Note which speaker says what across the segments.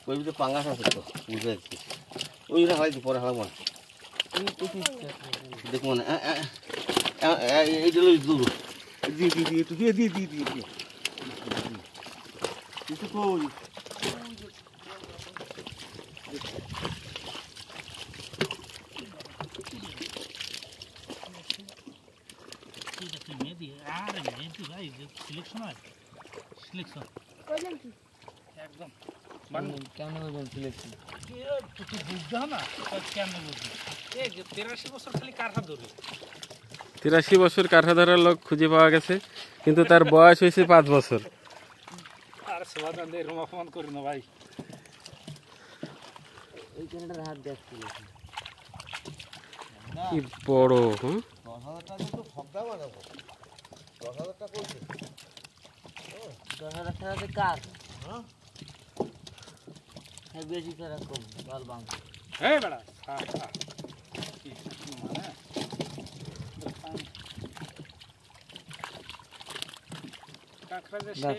Speaker 1: ওই যে পাঙ্গাস আছে তো বুঝে যাচ্ছে ওইটা হয়তো পরে হালাম দেখো না এইটা লই দূর দিয়ে দিয়ে দিয়ে দিয়ে দিয়ে দিয়ে দিয়ে দিয়ে কিছু কই
Speaker 2: মেহেদি আরে মেহেদি ভাই সিলেকশন হয় সিলেকশন
Speaker 3: কইলেন কি
Speaker 2: একদম
Speaker 4: কেমন বলবেন সিলেকশন
Speaker 2: তুই বুঝতে না কেমন বুঝবি এই যে 83 বছর খালি কারহা ধরবে
Speaker 5: 83 বছর কারহা ধরার লোক খুঁজে পাওয়া গেছে কিন্তু তার বয়স হয়েছে 5 বছর।
Speaker 2: আর সমাধান দে রোমা ফোন করি না ভাই
Speaker 4: এই কেনটার হাত দেখছিল
Speaker 5: কি বড় হ্যাঁ
Speaker 1: 10,000 টাকা তো ফগদা বানাবো 10,000 টাকা কইছে
Speaker 4: 10,000 টাকা কার হ্যাঁ বেশি করে কম লাল বাং
Speaker 2: এই বড়া কি মানে কাকড়া দেশে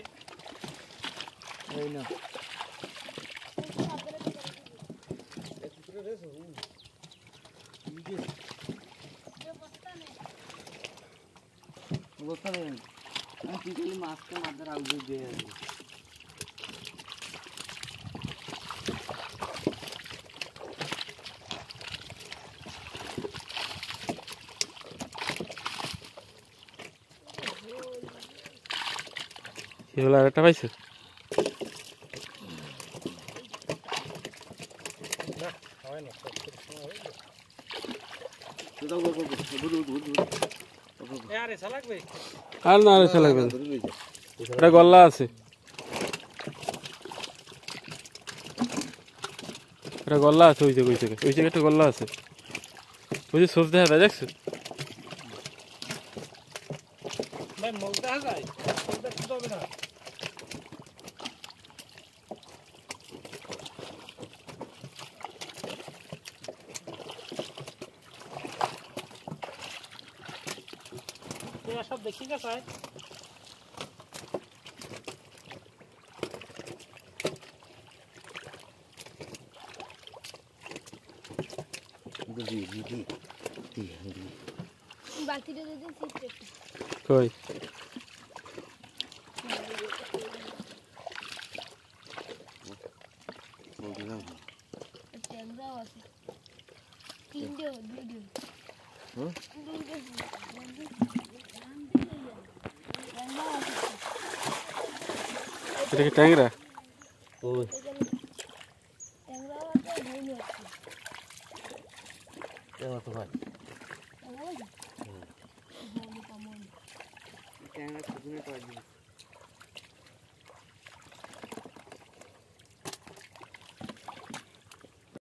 Speaker 4: এই না বলতে নেই তুই খালি মাছকে মাথার আউট দিয়ে আসবি
Speaker 5: কি হলো আরেকটা পাইছো
Speaker 2: না হয় না সব কিছু হয়
Speaker 1: দাও দাও
Speaker 2: আরে চালাক ভাই
Speaker 5: আর না আরে লাগবে এটা গল্লা আছে এটা গল্লা আছে ওই জায়গায় একটা গল্লা আছে ওই যে সোজ দেখা যায় দেখছো
Speaker 2: ভাই মোল দেখা যায় মোল দেখতে হবে না সব দেখি গেছে
Speaker 3: বাকিটা যদি সিস্টেম
Speaker 5: কই
Speaker 3: ক্যামেরাও আছে তিনটে দুইটে
Speaker 5: এটা কি ট্যাংরা
Speaker 1: ওই
Speaker 3: ক্যামেরাও আছে ধরে আছে
Speaker 1: এবার তো ভাই
Speaker 3: ক্যামেরা আছে
Speaker 4: ক্যামেরা পিছনে করে দিই